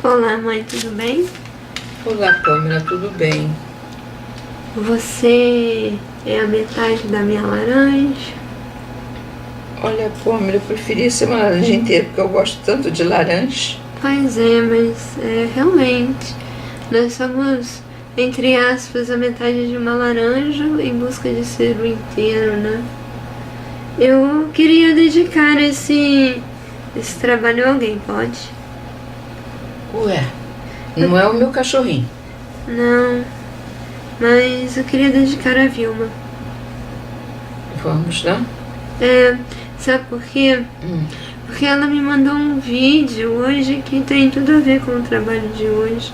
Olá, mãe, tudo bem? Olá, Pamela, tudo bem? Você é a metade da minha laranja? Olha, Pamela, eu preferia ser uma laranja inteira, porque eu gosto tanto de laranja. Pois é, mas realmente, nós somos, entre aspas, a metade de uma laranja em busca de ser o inteiro, né? Eu queria dedicar esse trabalho a alguém, pode? Ué, não é o meu cachorrinho. Não, mas eu queria dedicar a Vilma. Vamos lá? Sabe por quê? Porque ela me mandou um vídeo hoje que tem tudo a ver com o trabalho de hoje,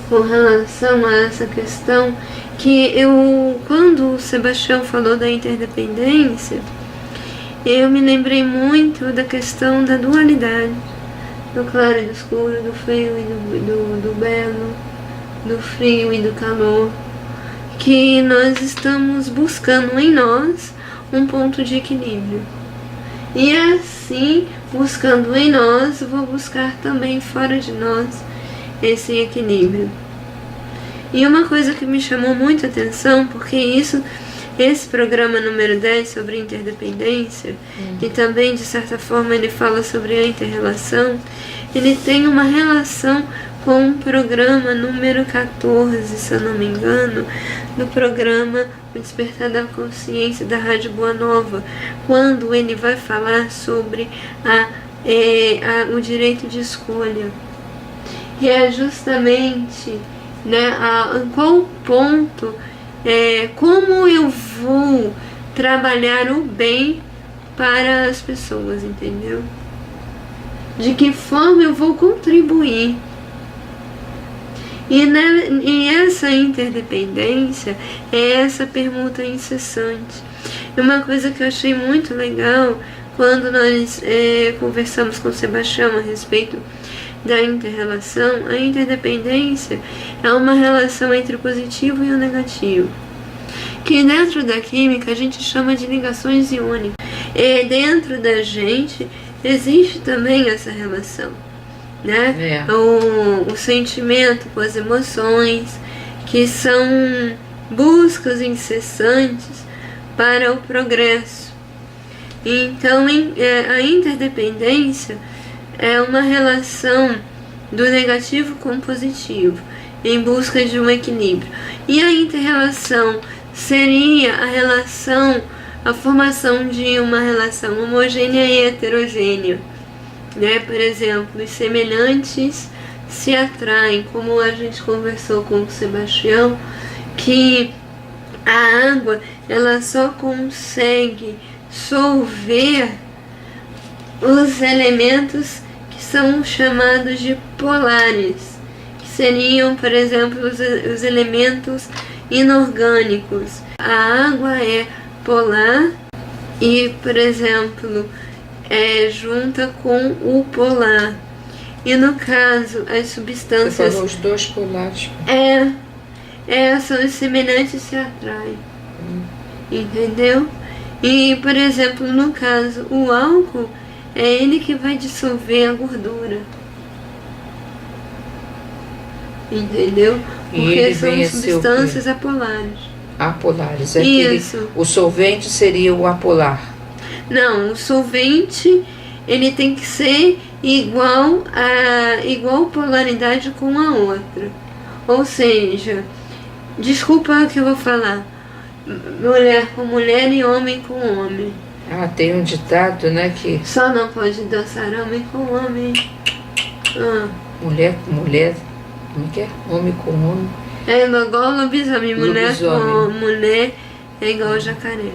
com relação a essa questão que quando o Sebastião falou da interdependência, eu me lembrei muito da questão da dualidade, do claro e do escuro, do feio e do belo, do frio e do calor, que nós estamos buscando em nós um ponto de equilíbrio. E assim, buscando em nós, vou buscar também fora de nós esse equilíbrio. E uma coisa que me chamou muito a atenção, porque esse programa número 10 sobre interdependência, e também de certa forma ele fala sobre a inter-relação, ele tem uma relação com o programa número 14, se eu não me engano, do programa O Despertar da Consciência da Rádio Boa Nova, quando ele vai falar sobre o direito de escolha. E é justamente em qual ponto, como eu vou trabalhar o bem para as pessoas, entendeu? De que forma eu vou contribuir. E essa interdependência é essa permuta incessante. E uma coisa que eu achei muito legal quando nós conversamos com o Sebastião a respeito da inter-relação, a interdependência é uma relação entre o positivo e o negativo, que dentro da química a gente chama de ligações iônicas. E dentro da gente existe também essa relação, né? O sentimento com as emoções, que são buscas incessantes para o progresso. Então, a interdependência é uma relação do negativo com o positivo, em busca de um equilíbrio. E a inter-relação seria a formação de uma relação homogênea e heterogênea, né? Por exemplo, os semelhantes se atraem, como a gente conversou com o Sebastião, que a água ela só consegue solver os elementos que são chamados de polares, que seriam, por exemplo, os elementos inorgânicos. A água é polar e, por exemplo, junta com o polar. E no caso, as substâncias... Você falou os dois polares. São os semelhantes se atraem. Entendeu? E, por exemplo, no caso, o álcool é ele que vai dissolver a gordura. Entendeu? Porque são substâncias apolares. Apolares. Isso. O solvente seria o apolar. Não, o solvente ele tem que ser igual polaridade com a outra. Ou seja, desculpa que eu vou falar, mulher com mulher e homem com homem. Tem um ditado, né, que... Só não pode dançar homem com homem. Mulher com mulher, como que é? Homem com homem. É igual lobisomem, mulher com mulher é igual jacaré.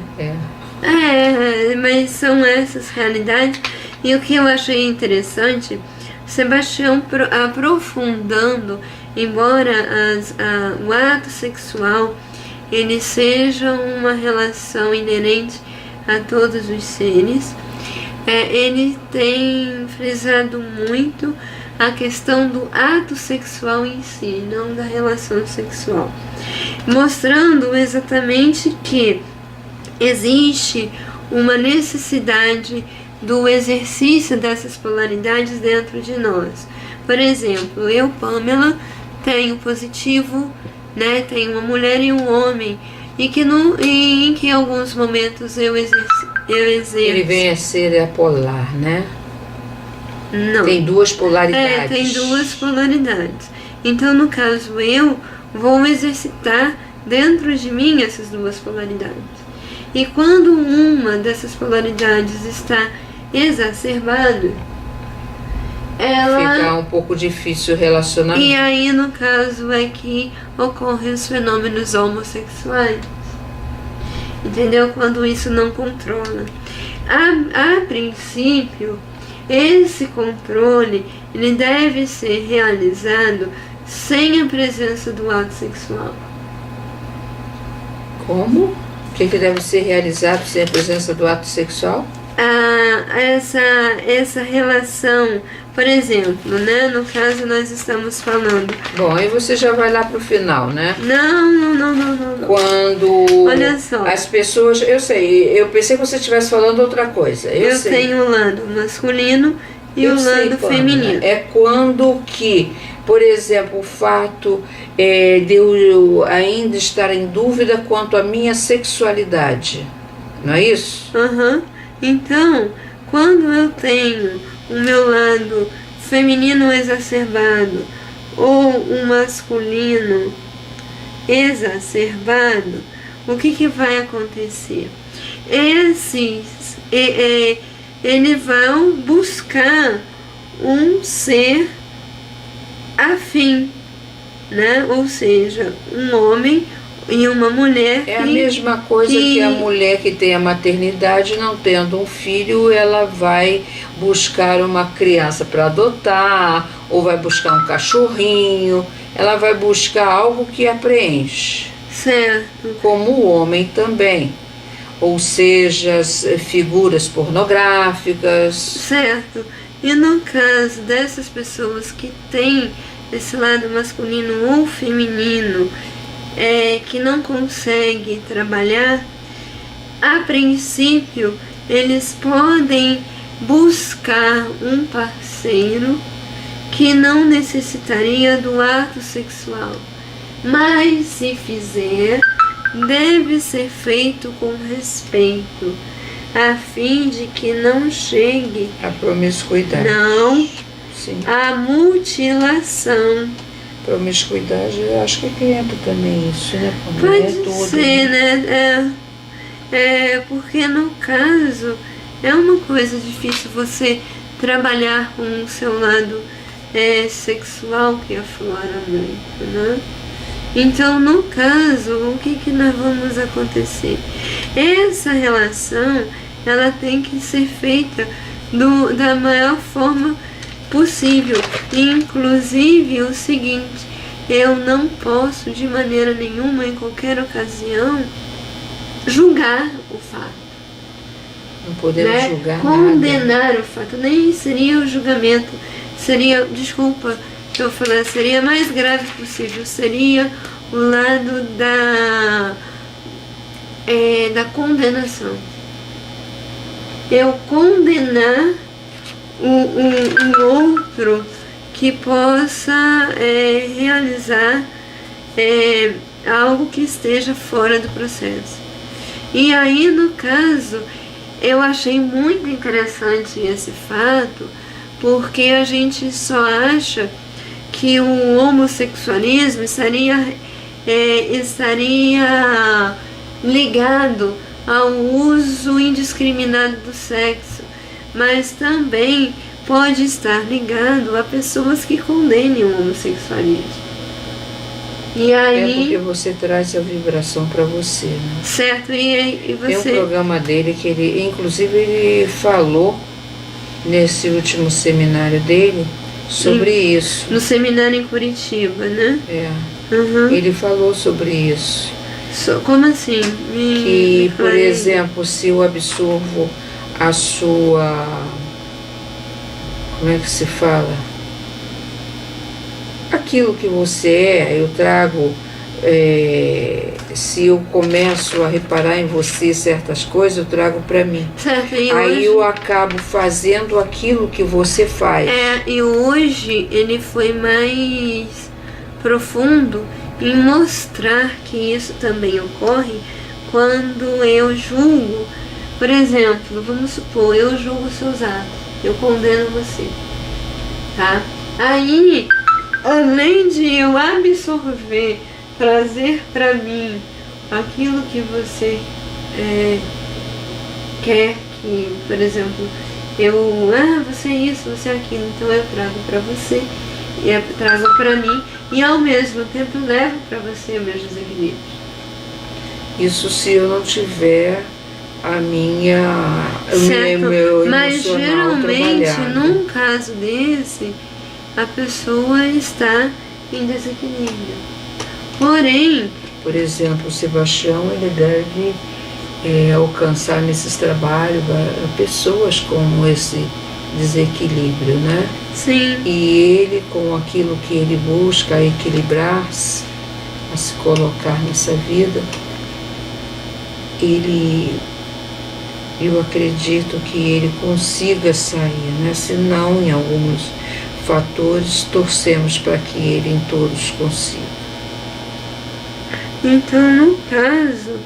Mas são essas realidades. E o que eu achei interessante, Sebastião aprofundando, embora o ato sexual ele seja uma relação inerente a todos os seres, ele tem frisado muito a questão do ato sexual em si, não da relação sexual, mostrando exatamente que existe uma necessidade do exercício dessas polaridades dentro de nós, Por exemplo, eu, Pamela, tenho positivo, né? Tenho uma mulher e um homem. E que em que alguns momentos eu exerço. Ele vem a ser apolar, né? Não. Tem duas polaridades. Tem duas polaridades. Então, no caso, eu vou exercitar dentro de mim essas duas polaridades. E quando uma dessas polaridades está exacerbada, ela fica um pouco difícil o relacionamento. E aí, no caso, é que ocorrem os fenômenos homossexuais. Entendeu? Quando isso não controla. A princípio, esse controle ele deve ser realizado sem a presença do ato sexual. Como? O que deve ser realizado sem a presença do ato sexual? Essa relação, por exemplo, né? No caso nós estamos falando. Bom, aí você já vai lá pro final, né? Não. Quando olha só, as pessoas, eu sei, eu pensei que você estivesse falando outra coisa. Eu sei. Tenho o lado masculino e o lado feminino. É quando que, por exemplo, o fato de eu ainda estar em dúvida quanto à minha sexualidade, não é isso? Então, quando eu tenho o meu lado feminino exacerbado ou um masculino exacerbado, o que vai acontecer? Eles vão buscar um ser afim, né? Ou seja, um homem e uma mulher. É a mesma coisa que a mulher que tem a maternidade, não tendo um filho, ela vai buscar uma criança para adotar, ou vai buscar um cachorrinho, ela vai buscar algo que a preenche. Certo. Como o homem também. Ou seja, figuras pornográficas. Certo. E no caso dessas pessoas que têm esse lado masculino ou feminino, que não consegue trabalhar, a princípio eles podem buscar um parceiro que não necessitaria do ato sexual, mas se fizer, deve ser feito com respeito, a fim de que não chegue a promiscuidade. Não, sim, a mutilação. Promiscuidade, eu acho que entra também isso, né? Pode ser, né? Porque no caso é uma coisa difícil você trabalhar com o seu lado sexual que aflora muito, né? Então, no caso, o que nós vamos acontecer? Essa relação, ela tem que ser feita da maior forma possível. Inclusive o seguinte, eu não posso de maneira nenhuma, em qualquer ocasião, julgar o fato. Não podemos julgar condenar nada. O fato, nem seria o julgamento, seria, desculpa, eu falando, seria mais grave possível, seria o lado da condenação. Eu condenar um outro que possa realizar algo que esteja fora do processo. E aí, no caso, eu achei muito interessante esse fato, porque a gente só acha que o homossexualismo estaria ligado ao uso indiscriminado do sexo, mas também pode estar ligado a pessoas que condenem o homossexualismo. E aí, porque você traz a vibração para você, né? Certo, e você... Tem um programa dele que ele, inclusive, ele falou nesse último seminário dele sobre isso. No seminário em Curitiba, né? Ele falou sobre isso. Como assim? Que, por exemplo, se eu absorvo a sua... Como é que se fala? Aquilo que você é, eu trago se eu começo a reparar em você certas coisas, eu trago para mim. Certo, e aí hoje, eu acabo fazendo aquilo que você faz. E hoje ele foi mais profundo em mostrar que isso também ocorre quando eu julgo. Por exemplo, vamos supor, eu julgo seus atos, eu condeno você, tá? Aí, além de eu absorver, trazer para mim aquilo que você quer que, por exemplo, você é isso, você é aquilo, então eu trago para você, e trago para mim, e ao mesmo tempo levo para você meus desequilíbrios. Isso se eu não tiver meu mas geralmente trabalhado. num caso desse a pessoa está em desequilíbrio. Porém, por exemplo, o Sebastião, ele deve alcançar nesses trabalhos pessoas com esse desequilíbrio, né? Sim. E ele, com aquilo que ele busca equilibrar-se, a se colocar nessa vida, eu acredito que ele consiga sair, né? Se não, em alguns fatores, torcemos para que ele em todos consiga. Então, no caso,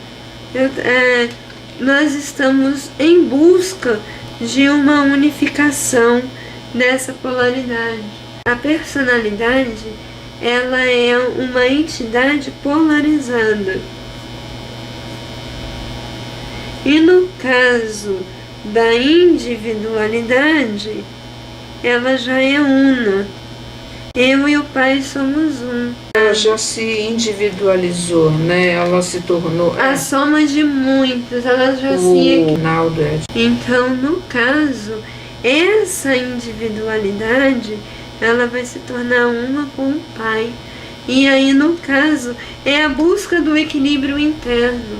nós estamos em busca de uma unificação dessa polaridade. A personalidade, ela é uma entidade polarizada. E no caso da individualidade, ela já é una. Eu e o Pai somos um. Ela já se individualizou, né? Ela se tornou a soma de muitos, ela já se... Então, no caso, essa individualidade, ela vai se tornar uma com o Pai. E aí, no caso, é a busca do equilíbrio interno.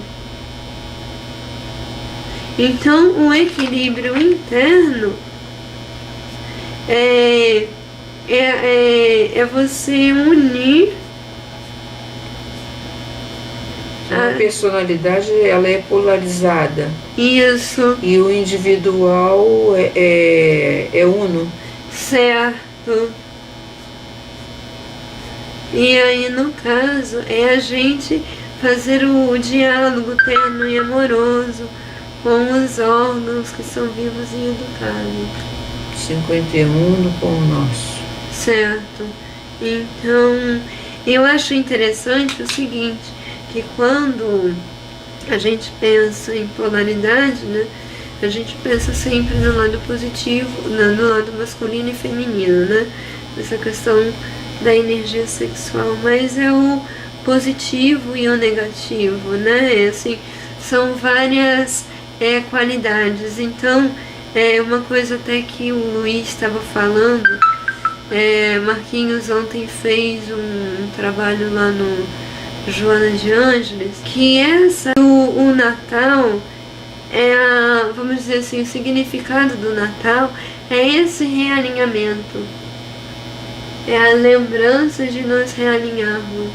Então, o equilíbrio interno é você unir a personalidade, ela é polarizada. Isso. E o individual é uno. Certo. E aí, no caso, é a gente fazer o diálogo terno e amoroso com os órgãos que são vivos e educados. 51 com o nosso. Certo. Então, eu acho interessante o seguinte, que quando a gente pensa em polaridade, né, a gente pensa sempre no lado positivo, no lado masculino e feminino, né, essa questão da energia sexual, mas é o positivo e o negativo, né, assim, são várias qualidades. Então, uma coisa até que o Luiz estava falando, Marquinhos ontem fez um trabalho lá no Joana de Ângeles, que o Natal vamos dizer assim, o significado do Natal é esse realinhamento, é a lembrança de nós realinharmos,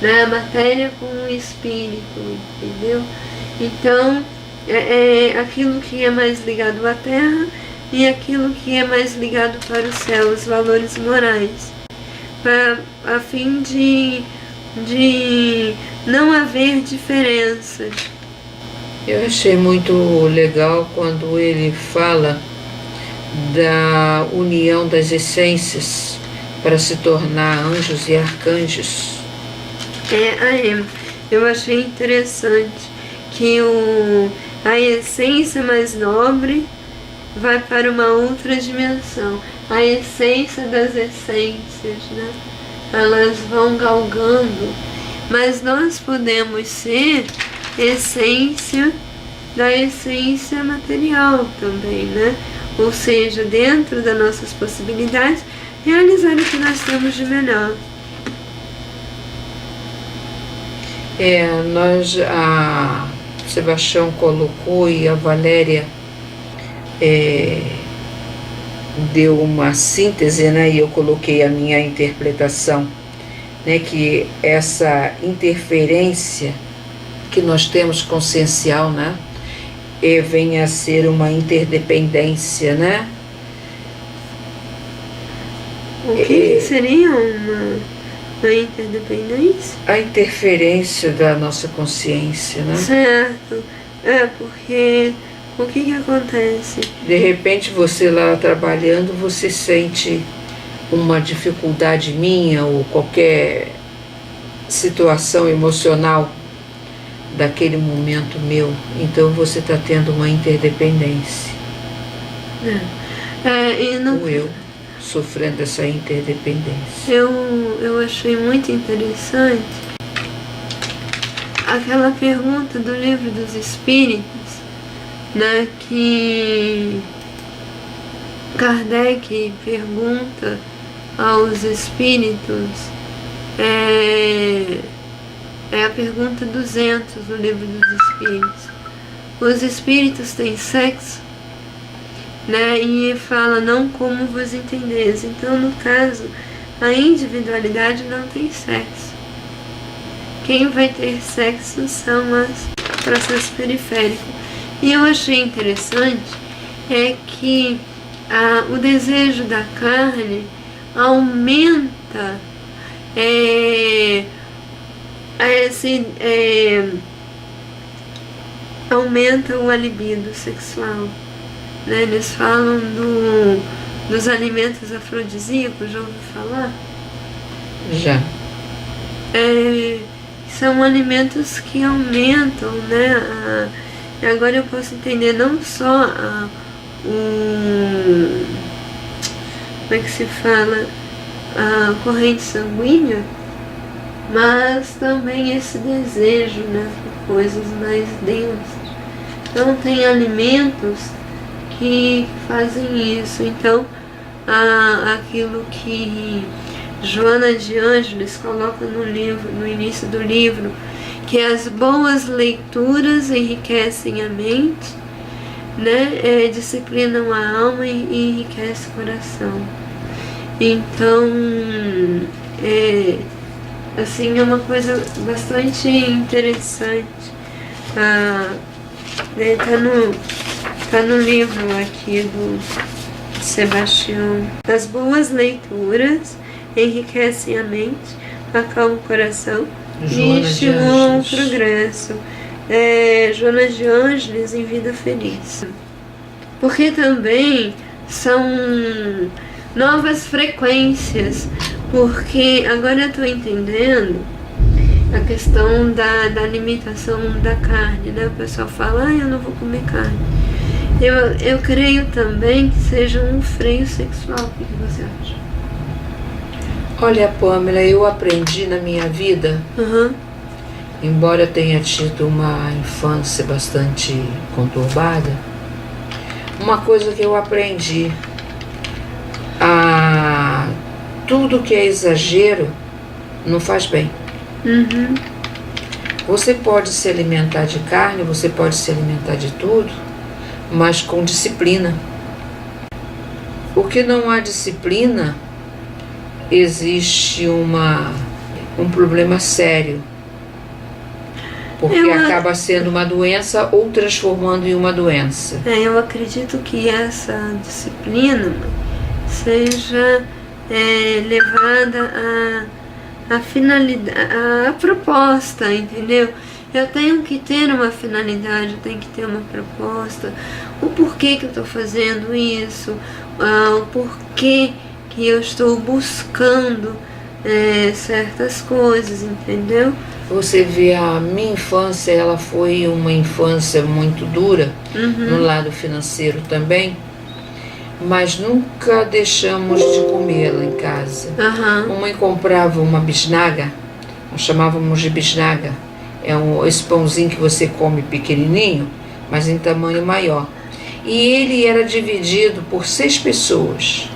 né, a matéria com o espírito, entendeu? Então, aquilo que é mais ligado à terra e aquilo que é mais ligado para o céu, os valores morais, a fim de não haver diferenças. Eu achei muito legal quando ele fala da união das essências para se tornar anjos e arcanjos. Eu achei interessante que a essência mais nobre vai para uma outra dimensão. A essência das essências, né? Elas vão galgando, mas nós podemos ser essência da essência material também, né? Ou seja, dentro das nossas possibilidades, realizar o que nós temos de melhor. A Sebastião colocou e a Valéria deu uma síntese, né? E eu coloquei a minha interpretação né, que essa interferência que nós temos consciencial, né, venha a ser uma interdependência, né? O que seria uma interdependência? A interferência da nossa consciência, né? Certo. Porque o que acontece? De repente você lá trabalhando, você sente uma dificuldade minha ou qualquer situação emocional daquele momento meu, então você está tendo uma interdependência. O eu sofrendo essa interdependência. Eu achei muito interessante aquela pergunta do Livro dos Espíritos, né, que Kardec pergunta aos espíritos, é a pergunta 200 do Livro dos Espíritos. Os espíritos têm sexo? Né? E fala, não como vos entendeis. Então, no caso, a individualidade não tem sexo. Quem vai ter sexo são os processos periféricos. E eu achei interessante que o desejo da carne aumenta aumenta o libido sexual, né? Eles falam dos alimentos afrodisíacos, já ouviu falar? Já. São alimentos que aumentam, né? Agora eu posso entender não só como é que se fala, a corrente sanguínea, mas também esse desejo, né, por coisas mais densas. Então tem alimentos que fazem isso. Então aquilo que Joana de Ângeles coloca no início do livro, que as boas leituras enriquecem a mente, né, disciplinam a alma e enriquece o coração. Então, assim, é uma coisa bastante interessante. Tá no livro aqui do Sebastião. As boas leituras enriquecem a mente, acalmam o coração e estimulam o progresso. Joana de Ângeles em Vida Feliz. Porque também são novas frequências, porque agora eu estou entendendo a questão da limitação da carne, né? O pessoal fala, eu não vou comer carne. Eu creio também que seja um freio sexual. O que você acha? Olha, Pamela, eu aprendi na minha vida, embora tenha tido uma infância bastante conturbada, uma coisa que eu aprendi: tudo que é exagero não faz bem. Você pode se alimentar de carne, você pode se alimentar de tudo, mas com disciplina. Porque não há disciplina, existe um problema sério. Porque acaba sendo uma doença ou transformando em uma doença. Eu acredito que essa disciplina seja levada a finalidade, a proposta, entendeu? Eu tenho que ter uma finalidade, eu tenho que ter uma proposta, o porquê que eu estou fazendo isso, o porquê que eu estou buscando certas coisas, entendeu? Você vê, a minha infância, ela foi uma infância muito dura, no lado financeiro também, mas nunca deixamos de comê-la em casa. Mamãe comprava uma bisnaga, nós chamávamos de bisnaga, esse pãozinho que você come pequenininho, mas em tamanho maior. E ele era dividido por 6 pessoas.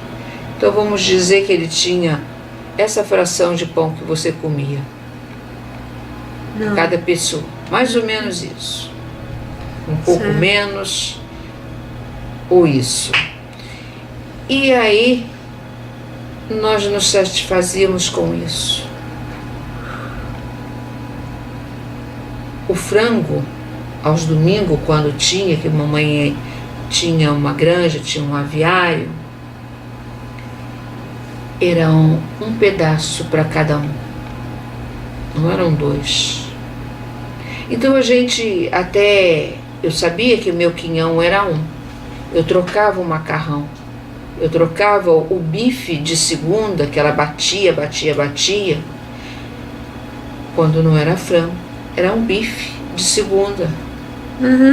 Então vamos dizer que ele tinha essa fração de pão que você comia. Cada pessoa, mais ou menos isso. Um pouco menos, ou isso. E aí, nós nos satisfazíamos com isso. O frango, aos domingos, quando tinha, que mamãe tinha uma granja, tinha um aviário, era um pedaço para cada um, não eram dois. Então a gente eu sabia que o meu quinhão era um. Eu trocava o macarrão, eu trocava o bife de segunda, que ela batia, quando não era frango, era um bife de segunda,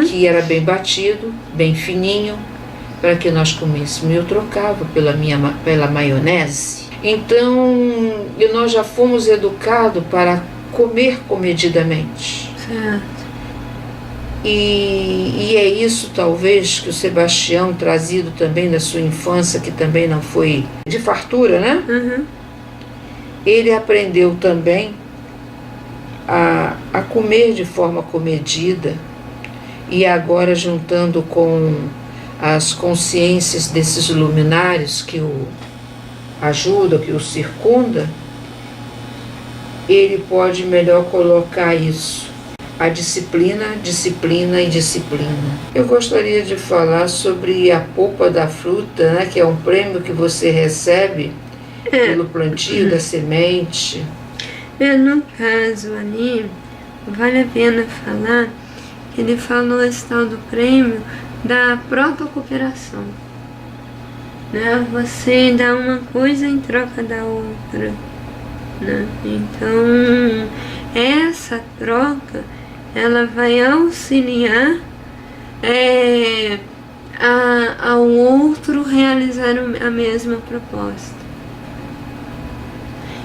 que era bem batido, bem fininho, para que nós comêssemos. Eu trocava pela maionese. Então, nós já fomos educados para comer comedidamente. Certo. E é isso, talvez, que o Sebastião, trazido também da sua infância, que também não foi de fartura, né? Ele aprendeu também a comer de forma comedida, e agora, juntando com as consciências desses luminares que o ajudam, que o circunda, ele pode melhor colocar isso. A disciplina. Eu gostaria de falar sobre a polpa da fruta, né, que é um prêmio que você recebe pelo plantio da semente. No caso ali, vale a pena falar que ele falou esse tal do prêmio da protocooperação, né? Você dá uma coisa em troca da outra, né? Então, essa troca, ela vai auxiliar ao outro realizar a mesma proposta.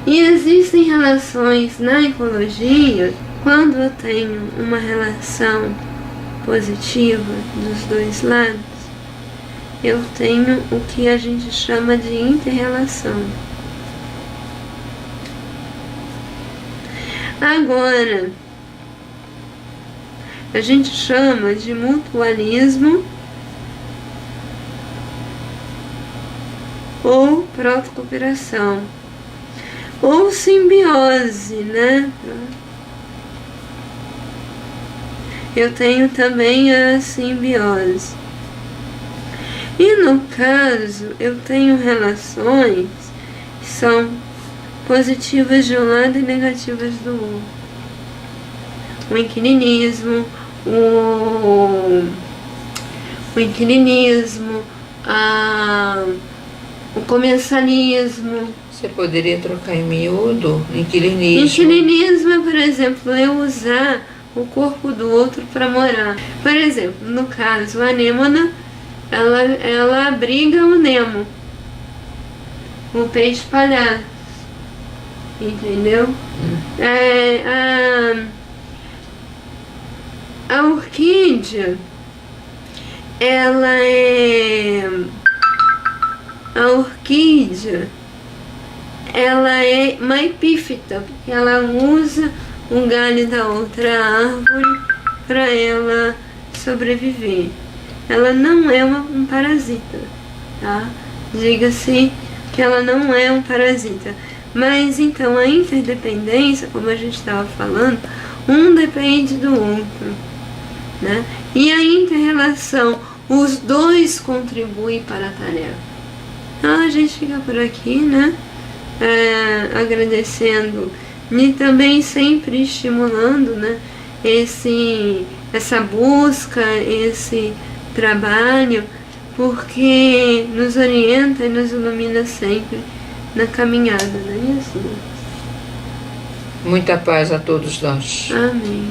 E existem relações na ecologia, quando eu tenho uma relação positiva dos dois lados, eu tenho o que a gente chama de inter-relação. Agora, a gente chama de mutualismo ou protocooperação, ou simbiose, né? Eu tenho também a simbiose. E no caso, eu tenho relações que são positivas de um lado e negativas do outro. O inquilinismo, o comensalismo. Você poderia trocar em miúdo? Inquilinismo. Inquilinismo é, por exemplo, eu usar o corpo do outro para morar. Por exemplo, no caso, a anêmona, ela abriga o Nemo, o peixe palhaço, entendeu? A orquídea, ela é uma epífita, porque ela usa um galho da outra árvore para ela sobreviver. Ela não é um parasita, tá? Diga-se que ela não é um parasita. Mas então a interdependência, como a gente estava falando, um depende do outro, né? E a inter-relação, os dois contribuem para a tarefa. Então a gente fica por aqui, né? Agradecendo e também sempre estimulando, né? Essa busca, esse trabalho, porque nos orienta e nos ilumina sempre na caminhada, não é isso? Muita paz a todos nós. Amém.